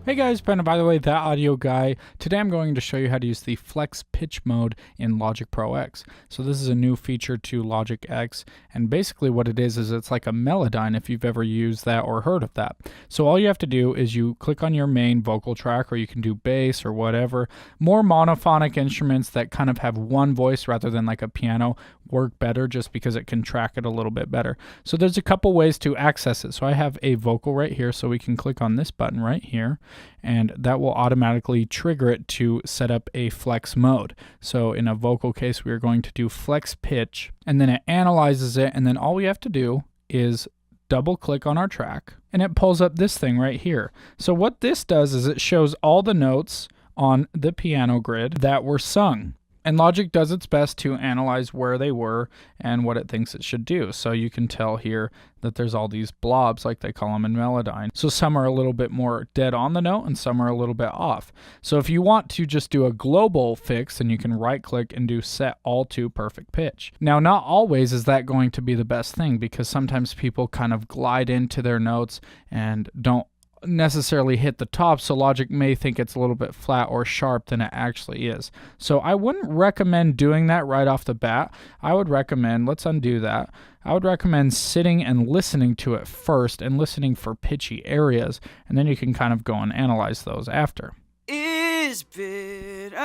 Hey guys, Ben, by the way, that audio guy. Today I'm going to show you how to use the flex pitch mode in Logic Pro X. So this is a new feature to Logic X, and basically what it is it's like a Melodyne if you've ever used that or heard of that. So all you have to do is you click on your main vocal track, or you can do bass or whatever. More monophonic instruments that kind of have one voice rather than like a piano work better just because it can track it a little bit better. So there's a couple ways to access it. So I have a vocal right here, so we can click on this button right here, and that will automatically trigger it to set up a flex mode. So in a vocal case, we are going to do flex pitch, and then it analyzes it, and then all we have to do is double click on our track, and it pulls up this thing right here. So what this does is it shows all the notes on the piano grid that were sung. And Logic does its best to analyze where they were and what it thinks it should do. So you can tell here that there's all these blobs, like they call them in Melodyne. So some are a little bit more dead on the note and some are a little bit off. So if you want to just do a global fix, then you can right click and do set all to perfect pitch. Now, not always is that going to be the best thing, because sometimes people kind of glide into their notes and don't necessarily hit the top, so Logic may think it's a little bit flat or sharp than it actually is. So I wouldn't recommend doing that right off the bat. I would recommend, let's undo that. I would recommend sitting and listening to it first and listening for pitchy areas, and then you can kind of go and analyze those after. Is bittersweet.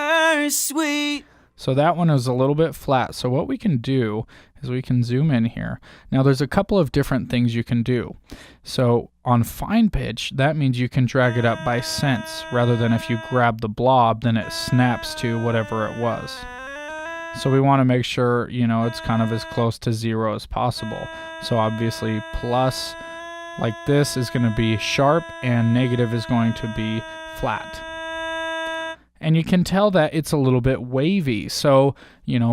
So that one is a little bit flat. So what we can do is we can zoom in here. Now there's a couple of different things you can do. So on fine pitch, that means you can drag it up by cents, rather than if you grab the blob, then it snaps to whatever it was. So we want to make sure, it's kind of as close to 0 as possible. So obviously plus like this is going to be sharp, and negative is going to be flat. And you can tell that it's a little bit wavy. So,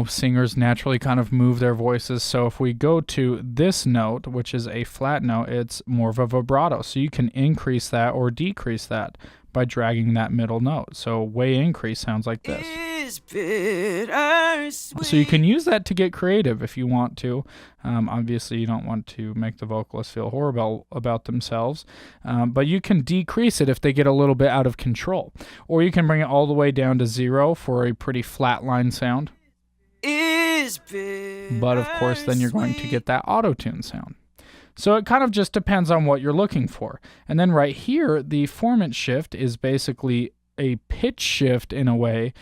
singers naturally kind of move their voices. So if we go to this note, which is a flat note, it's more of a vibrato. So you can increase that or decrease that by dragging that middle note. So way increase sounds like this. So you can use that to get creative if you want to. Obviously, you don't want to make the vocalist feel horrible about themselves, but you can decrease it if they get a little bit out of control. Or you can bring it all the way down to 0 for a pretty flat line sound. But of course, then you're going to get that auto-tune sound. So it kind of just depends on what you're looking for. And then right here, the formant shift is basically a pitch shift in a way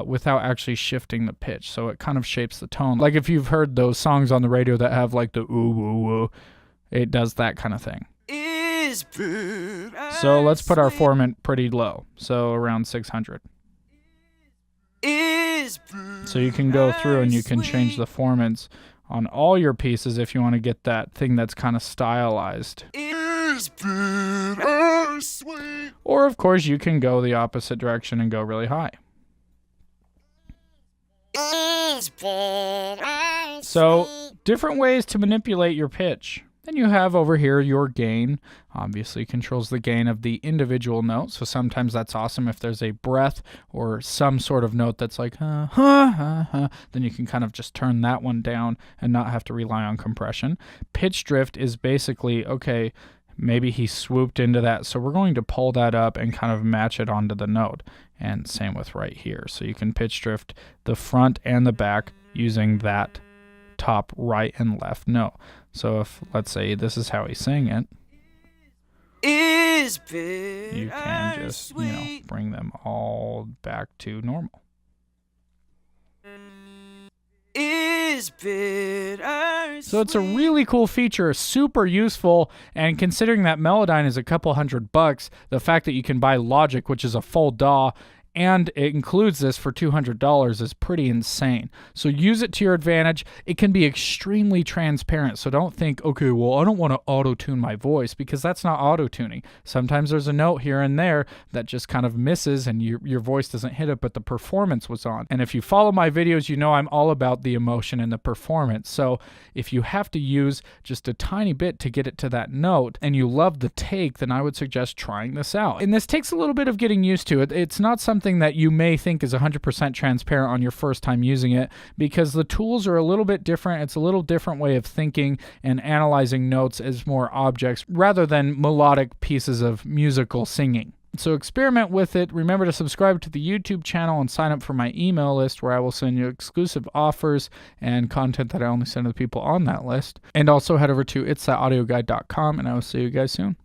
without actually shifting the pitch. So it kind of shapes the tone. Like if you've heard those songs on the radio that have like the ooh, ooh, ooh, it does that kind of thing. So let's put our formant pretty low. So around 600. So you can go through and you can change the formants on all your pieces if you want to get that thing that's kind of stylized. Or of course you can go the opposite direction and go really high. So different ways to manipulate your pitch. Then you have over here your gain. Obviously controls the gain of the individual note. So sometimes that's awesome if there's a breath or some sort of note that's like, then you can kind of just turn that one down and not have to rely on compression. Pitch drift is basically, okay, maybe he swooped into that, so we're going to pull that up and kind of match it onto the note. And same with right here. So you can pitch drift the front and the back using that top right and left note. So if, let's say, this is how he sang it, you can just, bring them all back to normal. So it's a really cool feature, super useful, and considering that Melodyne is a couple $100, the fact that you can buy Logic, which is a full DAW, and it includes this for $200 is pretty insane. So use it to your advantage. It can be extremely transparent. So don't think, okay, well, I don't want to auto-tune my voice, because that's not auto-tuning. Sometimes there's a note here and there that just kind of misses and your voice doesn't hit it, but the performance was on. And if you follow my videos, you know I'm all about the emotion and the performance. So if you have to use just a tiny bit to get it to that note and you love the take, then I would suggest trying this out. And this takes a little bit of getting used to. It's not something that you may think is 100% transparent on your first time using it, because the tools are a little bit different. It's a little different way of thinking and analyzing notes as more objects rather than melodic pieces of musical singing. So experiment with it. Remember to subscribe to the YouTube channel and sign up for my email list where I will send you exclusive offers and content that I only send to the people on that list. And also head over to itsthatAudioguide.com and I will see you guys soon.